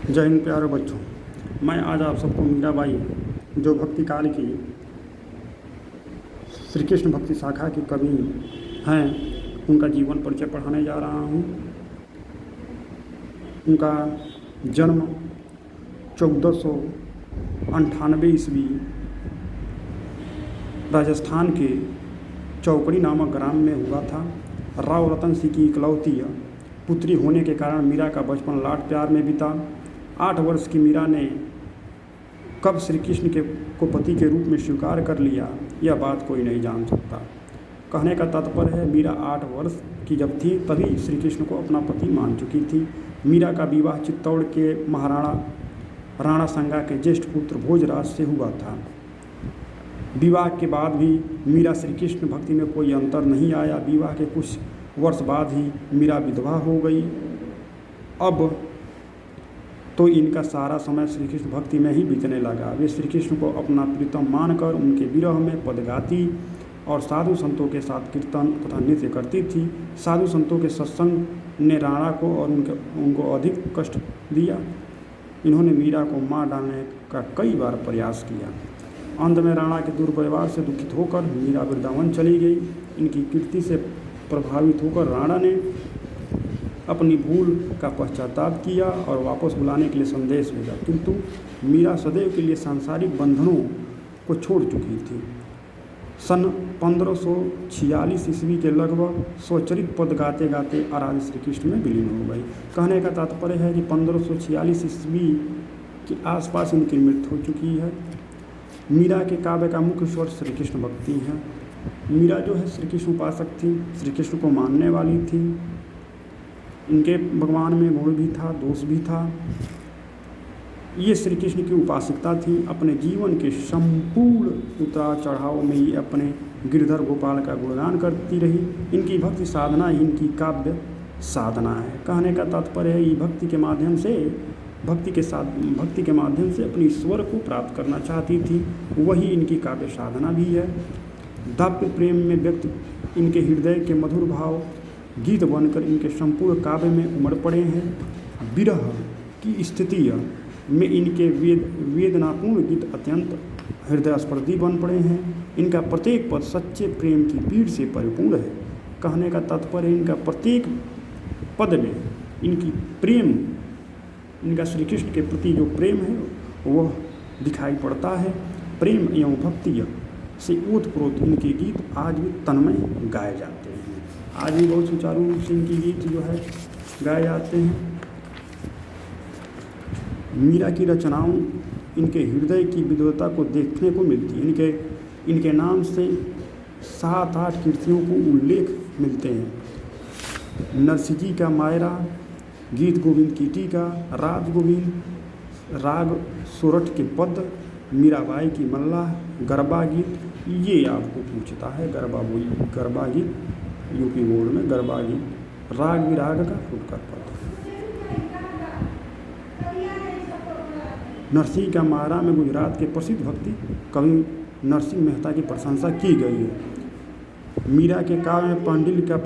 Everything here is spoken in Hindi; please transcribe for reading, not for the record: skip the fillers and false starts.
जय हिंद प्यारे बच्चों। मैं आज आप सबको मीराबाई जो भक्ति काल की श्री कृष्ण भक्ति शाखा की कवि हैं उनका जीवन परिचय पढ़ाने जा रहा हूँ। उनका जन्म 1498 ईस्वी राजस्थान के चौकड़ी नामक ग्राम में हुआ था। राव रतन सिंह की इकलौती पुत्री होने के कारण मीरा का बचपन लाड प्यार में बीता। 8 वर्ष की मीरा ने कब श्री कृष्ण को पति के रूप में स्वीकार कर लिया, यह बात कोई नहीं जान सकता। कहने का तात्पर्य है, मीरा 8 वर्ष की जब थी तभी श्री कृष्ण को अपना पति मान चुकी थी। मीरा का विवाह चित्तौड़ के महाराणा राणा संगा के ज्येष्ठ पुत्र भोजराज से हुआ था। विवाह के बाद भी मीरा श्री कृष्ण भक्ति में कोई अंतर नहीं आया। विवाह के कुछ वर्ष बाद ही मीरा विधवा हो गई। अब तो इनका सारा समय श्री कृष्ण भक्ति में ही बीतने लगा। वे श्री कृष्ण को अपना प्रीतम मानकर उनके विरह में पद गाती और साधु संतों के साथ कीर्तन तथा नृत्य करती थी। साधु संतों के सत्संग ने राणा को और उनको अधिक कष्ट दिया। इन्होंने मीरा को मार डालने का कई बार प्रयास किया। अंत में राणा के दुर्व्यवहार से दुखित होकर मीरा वृंदावन चली गई। इनकी कीर्ति से प्रभावित होकर राणा ने अपनी भूल का पश्चाताप किया और वापस बुलाने के लिए संदेश भेजा, किंतु मीरा सदैव के लिए सांसारिक बंधनों को छोड़ चुकी थी। सन 1546 ईस्वी के लगभग स्वचरित पद गाते गाते आराध्य श्री कृष्ण में विलीन हो गई। कहने का तात्पर्य है कि 1546 ईस्वी के आसपास इनकी मृत्यु हो चुकी है। मीरा के काव्य का मुख्य स्वर श्री कृष्ण भक्ति है। मीरा जो है श्री कृष्ण उपासक थी, श्री कृष्ण को मानने वाली थी। इनके भगवान में गुण भी था, दोष भी था। ये श्री कृष्ण की उपासिकता थी। अपने जीवन के संपूर्ण उतार चढ़ाव में ये अपने गिरधर गोपाल का गुणगान करती रही। इनकी भक्ति साधना ही इनकी काव्य साधना है। कहने का तात्पर्य है, ये भक्ति के माध्यम से अपने ईश्वर को प्राप्त करना चाहती थी। वही इनकी काव्य साधना भी है। दाम्पत्य प्रेम में व्यक्त इनके हृदय के मधुर भाव गीत बनकर इनके संपूर्ण काव्य में उमड़ पड़े हैं। विरह की स्थिति में इनके वेदनापूर्ण गीत अत्यंत हृदयस्पर्शी बन पड़े हैं। इनका प्रत्येक पद सच्चे प्रेम की पीड़ से परिपूर्ण है। कहने का तात्पर्य, इनका प्रत्येक पद में इनका श्री कृष्ण के प्रति जो प्रेम है वह दिखाई पड़ता है। प्रेम एवं भक्ति से ओतप्रोत इनके गीत आज भी तन्मय गाए जाते हैं। आज भी बहुत सुचारू रूप से इनकी गीत जो है गाए जाते हैं। मीरा की रचनाओं इनके हृदय की विद्वता को देखने को मिलती है। इनके नाम से 7-8 कृतियों को उल्लेख मिलते हैं। नरसिंह जी का मायरा, गीत गोविंद की टीका, राज गोविंद, राग सोरठ के पद, मीराबाई की मल्ला, गरबा गीत। ये आपको पूछता है गरबा गीत यूपी बोर्ड में गरबा गीत, राग विराग का फुटकर पद। नरसिंह का मायरा में गुजरात के प्रसिद्ध भक्ति कवि नरसिंह मेहता की प्रशंसा की गई है। मीरा के काव्य में पांडिल का